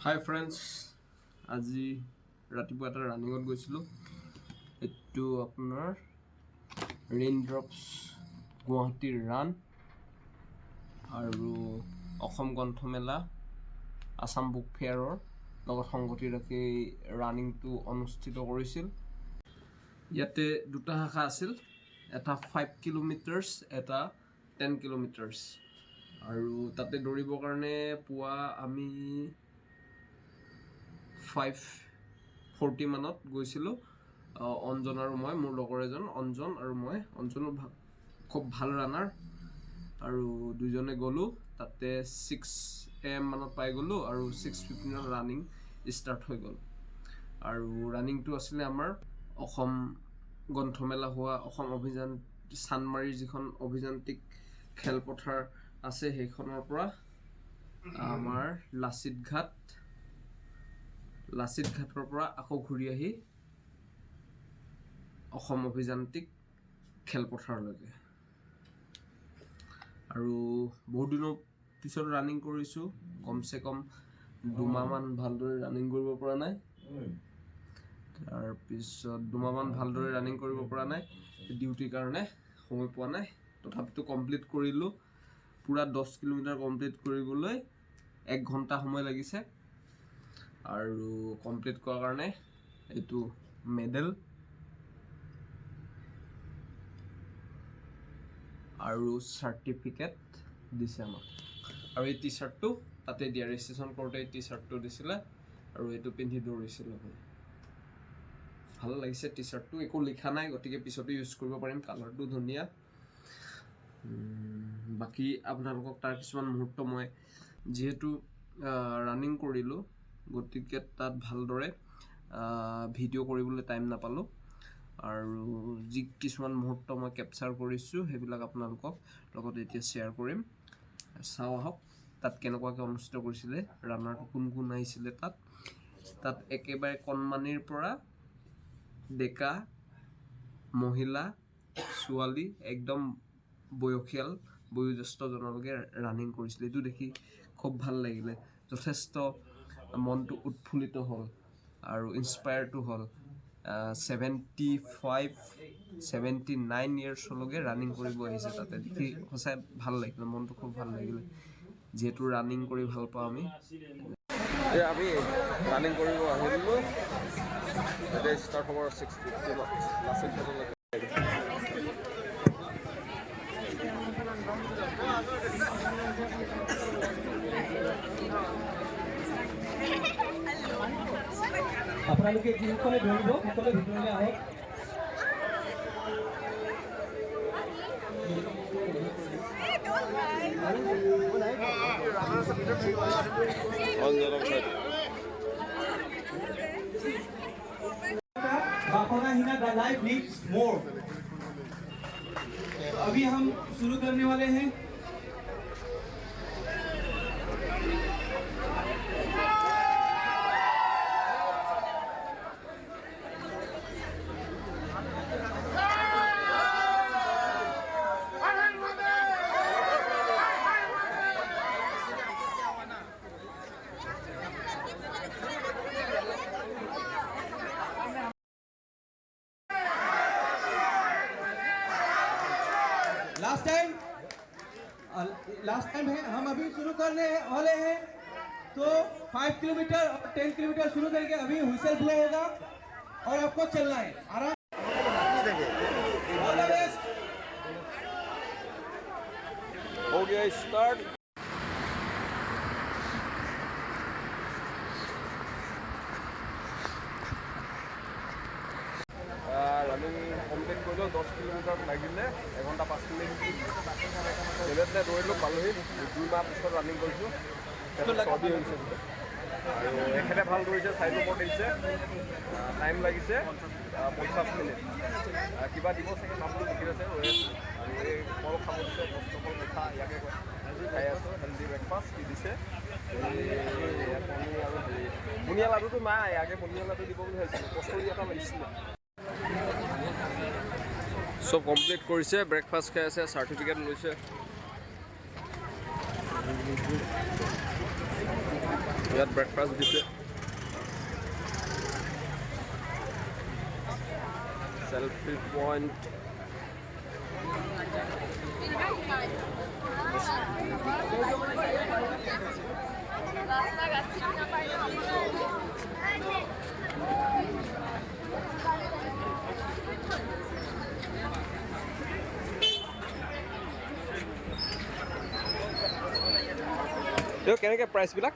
Hi friends, আজি ৰাতিপুৱা এটা ৰানিঙত গৈছিলোঁ। এইটো আপোনাৰ ৰেইনড্ৰপছ গুৱাহাটীৰ ৰান আৰু অসম গ্ৰন্থমেলা আসাম বুক ফেয়াৰৰ লগত সংগতি ৰাখি ৰানিংটো অনুষ্ঠিত কৰিছিল। ইয়াতে দুটা শাখা আছিল, এটা 5 কিলোমিটাৰ্ছ, এটা 10 কিলোমিটাৰ্ছ। আৰু তাতে দৌৰিবৰ কাৰণে পুৱা আমি 5:40 মানত গৈছিলোঁ। অঞ্জন আৰু মই, মোৰ লগৰ এজন অঞ্জন আৰু মই। অঞ্জনো খুব ভাল ৰানাৰ আৰু দুইজনে গ'লোঁ। তাতে 6 AM মানত পাই গ'লোঁ আৰু 6:15 ৰানিং ষ্টাৰ্ট হৈ গ'ল। আৰু ৰানিংটো আছিলে আমাৰ অসম গ্ৰন্থমেলা হোৱা অসম অভিযান চানমাৰীৰ যিখন অভিযান্ত্ৰিক খেলপথাৰ আছে সেইখনৰ পৰা আমাৰ লাচিত ঘাটৰ পৰা আকৌ ঘূৰি আহি অসম অভিযান্ত্ৰিক খেলপথাৰলৈকে। আৰু বহুত দিনৰ পিছত ৰানিং কৰিছোঁ, কমচে কম 2 মাহমান ভালদৰে ৰানিং কৰিব পৰা নাই। তাৰপিছত 2 মাহমান ভালদৰে ৰানিং কৰিব পৰা নাই, ডিউটিৰ কাৰণে সময় পোৱা নাই। তথাপিতো কমপ্লিট কৰিলোঁ। পুৰা 10 কিলোমিটাৰ কমপ্লিট কৰিবলৈ 1 ঘণ্টা সময় লাগিছে। আৰু কমপ্লিট কৰাৰ কাৰণে এইটো মেডেল আৰু চাৰ্টিফিকেট দিছে আমাক। আৰু এই টি চাৰ্টটো তাতে দিয়া, ৰেজিষ্ট্ৰেশ্যন কৰোঁতে এই টি চাৰ্টটো দিছিলে আৰু এইটো পিন্ধি দৌৰিছিলোঁ। ভাল লাগিছে টি চাৰ্টটো, একো লিখা নাই, গতিকে পিছতো ইউজ কৰিব পাৰিম। কালাৰটো ধুনীয়া। বাকী আপোনালোকক তাৰ কিছুমান মুহূৰ্ত, মই যিহেতু ৰানিং কৰিলোঁ গতিকে তাত ভালদৰে ভিডিঅ' কৰিবলৈ টাইম নাপালোঁ। আৰু যি কিছুমান মুহূৰ্ত মই কেপচাৰ কৰিছোঁ সেইবিলাক আপোনালোকক লগত এতিয়া শ্বেয়াৰ কৰিম। চাওঁ আহক তাত কেনেকুৱাকৈ অনুষ্ঠিত কৰিছিলে, ৰানাৰটো কোন কোন আহিছিলে। তাত একেবাৰে কণমানিৰ পৰা ডেকা, মহিলা, ছোৱালী, একদম বয়সীয়াল বয়োজ্যেষ্ঠজনলৈকে ৰানিং কৰিছিলে। এইটো দেখি খুব ভাল লাগিলে, যথেষ্ট মনটো উৎফুল্লিত হ'ল আৰু ইনস্পায়াৰটো হ'ল। 75-79 ইয়াৰ্ছলৈকে ৰানিং কৰিব আহিছে। তাতে দেখি সঁচাই ভাল লাগিলে, মনটো খুব ভাল লাগিলে, যিহেতু ৰানিং কৰি ভাল পাওঁ আমি। আমি ৰানিং কৰিব আহিলোঁ। এতিয়া ষ্টাৰ্ট হ'ব 6:50 লাচিত ঘাটলৈকে। আপোনালোকে যিসকলে দৌৰিব সকলে ভিতৰলৈ আহক। The life needs more. अभी हम शुरू करने वाले हैं। लास्ट टाइम है, हम अभी शुरू करने वाले हैं। तो 5 किलोमीटर और 10 किलोमीटर शुरू करके अभी व्हिसल प्ले होगा और आपको चलना है आराम। हो गया स्टार्ट। ৰানিং কমপ্লিট কৰিলোঁ। 10 কিলোমিটাৰ লাগিলে 1 ঘণ্টা 5 মিনিট। যেনে দৌৰিলোঁ, পালোহি। 2 মাহ পিছত ৰানিং কৰিছোঁ। চৰ্দি হৈছে আৰু এখেতে ভাল দৌৰিছে, 4 নম্বৰ দিছে। টাইম লাগিছে 50 মিনিট। কিবা দিব চাগে, নামটো লিখি আছে। আৰু এই কল খাব দিছে, কল মিঠা ইয়াকে খাই আছোঁ। হেল্ডি ব্ৰেকফাষ্ট কি দিছে, কণী আৰু বুনিয়া লাডুটো নাই। ইয়াকে বুনিয়া লাডু দিব বুলি ভাবিছিলোঁ, কচুৰি এটা লাগিছিলে। চব কমপ্লিট কৰিছে, ব্ৰেকফাষ্ট খাই আছে, চাৰ্টিফিকেট লৈছে। ইয়াত ব্ৰেকফাষ্ট দিছে সেলফি পইণ্ট কেনেকৈ প্ৰাইচবিলাক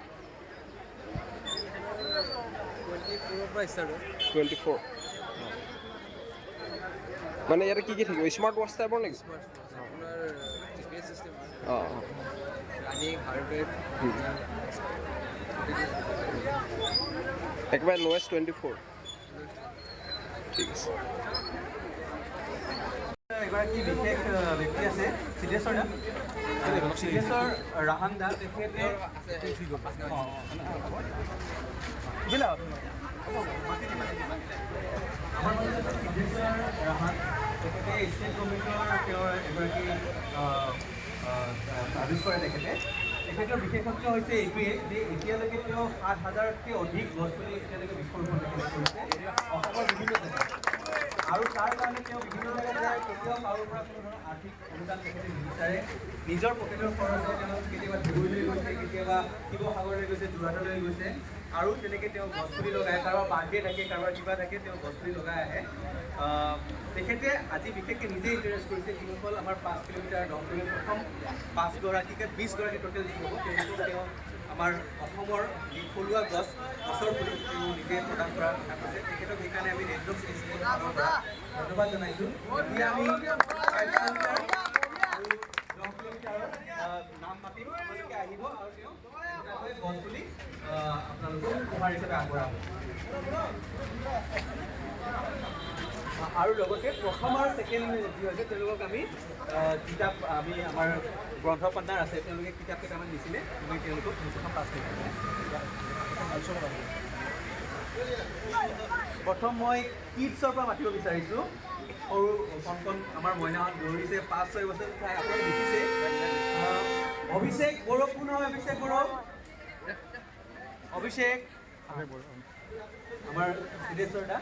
24 মানে ইয়াতে কি কি থাকিব স্মাৰ্ট ৱাচ টাইপৰ নেকি অঁ একেবাৰে লোৱেষ্ট 24 ঠিক আছে এগৰাকী বিশেষ ব্যক্তি আছে সিদ্ধেশ্বৰ দা সিদ্ধেশ্বৰ ৰাহান দা তেখেতে আমাৰ সিদ্ধেশ্বৰ ৰাহান তেখেতে ষ্টেট গভৰ্ণমেণ্টৰ তেওঁৰ এগৰাকী চাৰ্ভিচ কৰে তেখেতৰ বিশেষত্ব হৈছে এইটোৱে যে এতিয়ালৈকে তেওঁ 7,000তকৈ অধিক গছ পুলি এতিয়ালৈকে বৃক্ষৰোপণ কৰিছে অসমৰ বিভিন্ন জেগাত আৰু তাৰ কাৰণে তেওঁ বিভিন্ন জেগাত যায় কেতিয়াও কাৰোৰ পৰা কোনো ধৰণৰ আৰ্থিক অনুদান তেখেতে নিবিচাৰে নিজৰ পকেটৰ খৰচে তেওঁ কেতিয়াবা ধুবুৰীলৈ গৈছে কেতিয়াবা শিৱসাগৰলৈ গৈছে যোৰহাটলৈ গৈছে আৰু তেনেকৈ তেওঁ গছপুলি লগায় কাৰোবাৰ বাৰ্থডে থাকে কাৰোবাৰ কিবা থাকে তেওঁ গছপুলি লগাই আহে তেখেতে আজি বিশেষকৈ নিজে ইণ্টাৰেষ্ট কৰিছে যিসকল আমাৰ 5 কিলোমিটাৰ 10 কিলোমিটাৰ প্ৰথম 5গৰাকীকে 20গৰাকী টোটেল যি হ'ব তেওঁলোকক তেওঁ আমাৰ অসমৰ যি থলুৱা গছৰ পুলি তেওঁ নিজে প্ৰদান কৰাৰ কথা কৈছে তেখেতক সেইকাৰণে আমি ৰেড্ৰক্স ইনষ্টিটিউটৰ ফালৰ পৰা ধন্যবাদ জনাইছোঁ এতিয়া আমি 5 কিলোমিটাৰ আৰু 10 কিলোমিটাৰৰ নাম মাতিম আপোনালোকে আহিব আৰু তেওঁ গছ পুলি আপোনালোকক উপহাৰ হিচাপে আগবঢ়াব আৰু লগতে প্ৰথম আৰু ছেকেণ্ড যি হৈছে তেওঁলোকক আমি কিতাপ আমি আমাৰ গ্ৰন্থ পাণ্ডাৰ আছে তেওঁলোকে কিতাপ কেইটামান দিছিলে আমি তেওঁলোকক নিশ্চয় পাছ কৰিছোঁ প্ৰথম মই কিডছৰ পৰা মাতিব বিচাৰিছোঁ সৰু কণ আমাৰ মইনাহঁত দৌৰিছে 5-6 বছৰ চাই আপোনালোকে দেখিছে অভিষেক বড়ো কোন হয় অভিষেক বড়ো অভিষেক আমাৰ সিদ্ধেশ্বৰ দা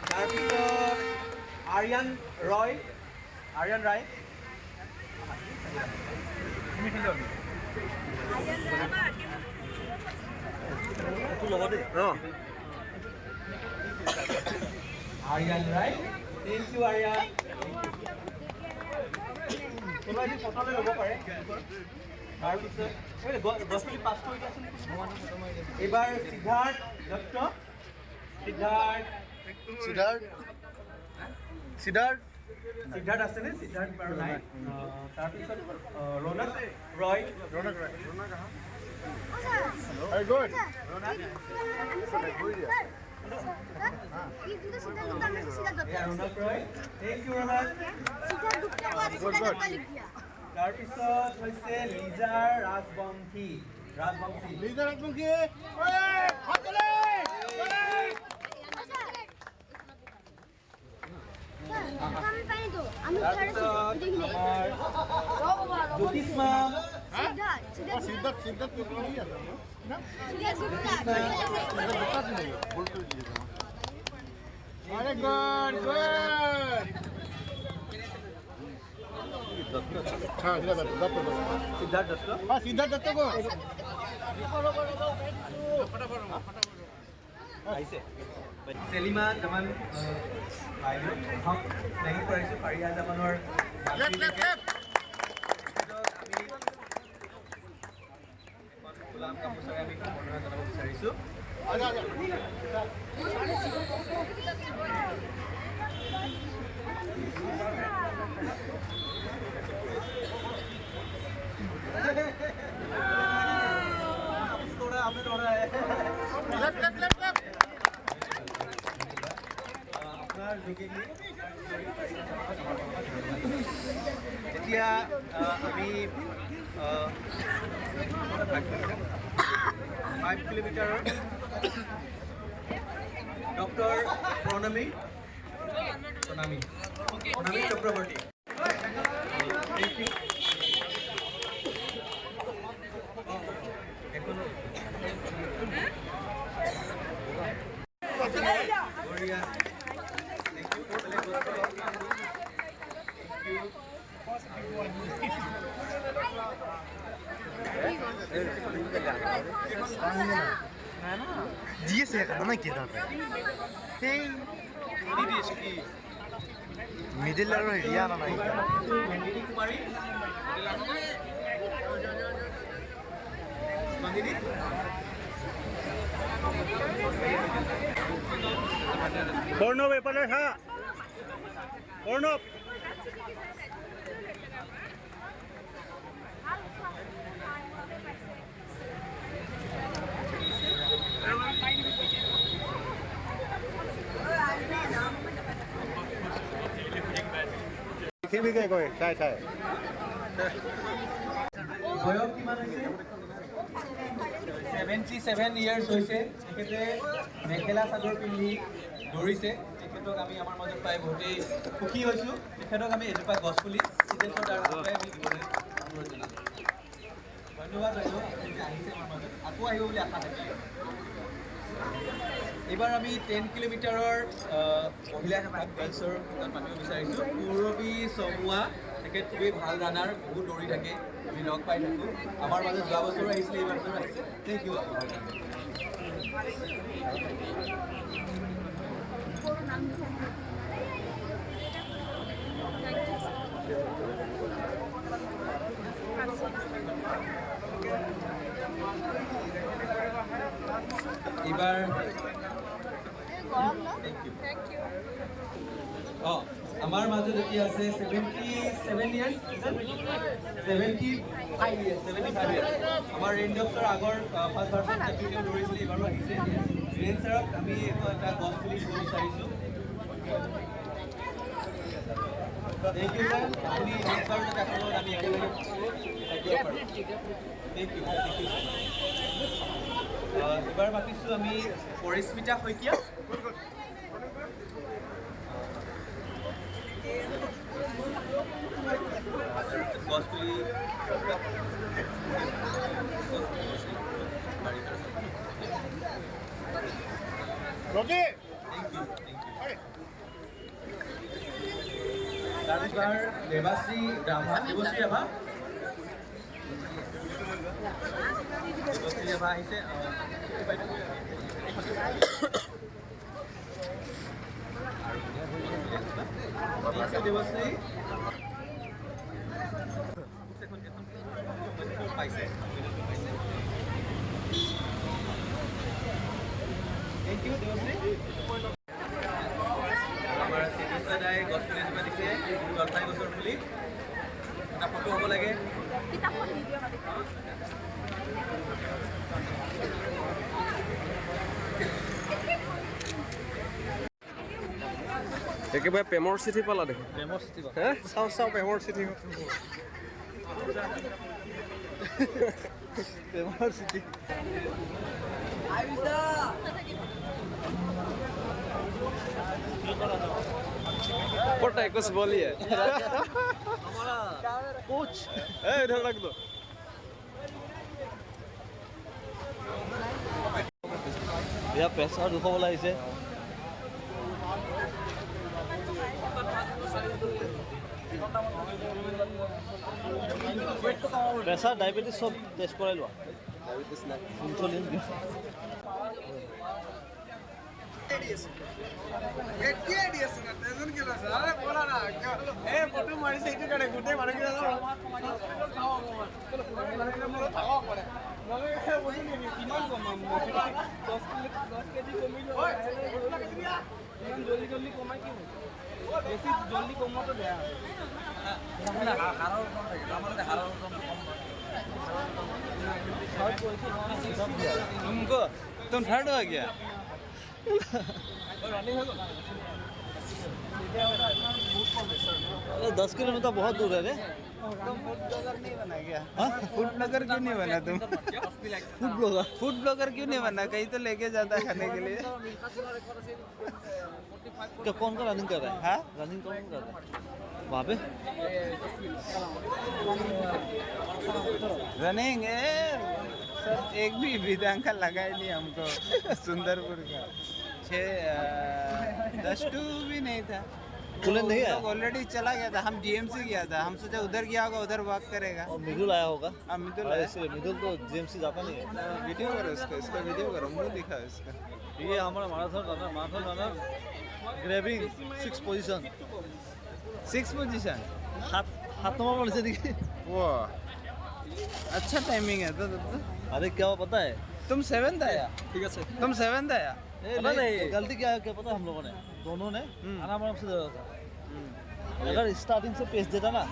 তাৰপিছত আৰিয়ান ৰায় থেংক ইউ আৰিয়ান কোনোবা এদিন ফটোলৈ ল'ব পাৰে তাৰপিছত গছপুলি পাছ কৰি দিয়াচোন এইবাৰ সিদ্ধাৰ্থ দত্ত সিদ্ধাৰ্থ আছেনে সিদ্ধাৰ্থ বাৰু নাই তাৰপিছত ৰৌনক ৰয় ৰৌনক ৰয় থেংক ইউ ৰৌনক তাৰপিছত হৈছে লিজা ৰাজবংশী জ্যোতিষ্মা সিদ্ধাৰ্থ দত্ত আহিছে সেলিমা জামান বাইদেউ নেগি কৰাইছোঁ ফাৰিয়া জামানৰ গোলাম কাপুচাৰে আমি সম্বৰ্ধনা জনাব বিচাৰিছোঁ এতিয়া আমি 5 কিলোমিটাৰৰ ডক্টৰ প্ৰণামী চক্ৰৱৰ্তী জিএস এখানে না কি দাঁড়ায় সেই মিডিল আৰু হেৰিয়া আনা নাই নন্দিনী কুমাৰী নন্দিনী অৰ্ণৱ এফালে হা অৰ্ণৱ দেখিবি কয় চাই চাই বয়স কিমান হৈছে 77 ইয়াৰ্ছ হৈছে তেখেতে মেখেলা চাদৰ পিন্ধি দৌৰিছে তেখেতক আমি আমাৰ মাজত পাই বহুতেই সুখী হৈছোঁ তেখেতক আমি এজোপা গছপুলি চিটেছৰ দ্বাৰা আগুৱাই আমি দিবলৈ অনুৰোধ জনালোঁ ধন্যবাদ বাইদেউ আপুনি আহিছে আমাৰ মাজত আকৌ আহিব বুলি আশা থাকিলে এইবাৰ আমি 10 কিলোমিটাৰৰ মহিলা শাখাত বেঞ্চৰ পাতিব বিচাৰিছোঁ পূৰবী চমুৱা তেখেত খুবেই ভাল ৰানাৰ বহুত দৌৰি থাকে আমি লগ পাই থাকোঁ আমাৰ মাজত যোৱা বছৰো আহিছিলে এই বছৰো আহিছে থেংক ইউ এইবাৰ অঁ আমাৰ মাজত এতিয়া আছে 77 ইয়াৰ্ছ 75 ইয়াৰ্ছ আমাৰ ৰেইনড্ৰপছৰ আগৰ ফাৰ্ষ্ট ভাৰ্চন চেম্পিয়ন দৌৰিছিলে এইবাৰো আহিছে ৰেইন ছাৰক আমি এটা গছ পুলি দিব বিচাৰিছোঁ থেংক ইউ ছাৰ আপুনি নেক্সট বাৰ যাতে আপোনাৰ আমি একেলগে থাকিব পাৰোঁ থেংক ইউ এবাৰ মাতিছোঁ আমি পৰিস্মিতা শইকীয়া গছপুলি তাৰপিছত দেৱাশ্ৰী ৰাভা দেৱশ্ৰী ৰাভা আহিছে দেৱশ্ৰী পাইছে থেংক ইউ দেৱশ্ৰী আমাৰ চিকিৎসা দাই গছ পুলি এজোপা দিছে জলফাই গছৰ পুলি এটা ফটো হ'ব লাগে একেবাৰে প্ৰেমৰ চিঠি পালা দেখোন প্ৰেমৰ চিঠি হে চাওঁ চাওঁ প্ৰেমৰ চিঠি প্ৰেমৰ চিঠি पता है कुछ बोलिए কোচ इधर रख दो এয়া প্ৰেছাৰ দুখাবলৈ আহিছে প্ৰেছাৰ ডায়েবেটিছ চব টেষ্ট কৰাই লোৱা ইনচুলিন জলদি কমাই কি বেছি জলদি কমোৱাটো বেয়া तुमको तुम थर्ड हो गया अरे 10 किलोमीटर बहुत दूर है रे फूड ब्लॉगर क्यों नहीं बना तुम फूड ब्लॉगर क्यों नहीं बना कहीं तो लेके जाता खाने के लिए क्या कौन का रनिंग कर रहा है हाँ रनिंग कौन कर रहा है वहाँ पे रनिंग सर एक भी वृद्धांका लगा ही नहीं हमको सुंदरपुर का 10 टू भी नहीं था कुलन नहीं आया ऑलरेडी चला गया था, हम जीएमसी गया था, हम सोचा उधर गया होगा, उधर वॉक करेगा। और मिदुल आया होगा। अब मिदुल हाँ, इसलिए मिदुल तो जीएमसी जाता नहीं है। वीडियो करो इसका वीडियो करो, मुंह दिखा इसका। ये हमारा marathon runner grabbing 6 position 6 position हाथ नंबर पर से दिखे। वो अच्छा टाइमिंग है तो अरे क्या हुआ पता है? तुम 7th आया। ठीक है सर। तुम 7th आया। पता नहीं गलती क्या पता है हम लोगों ने दोनों ने आराम से दे रहा था। अगर स्टार्टिंग से पेस देता ना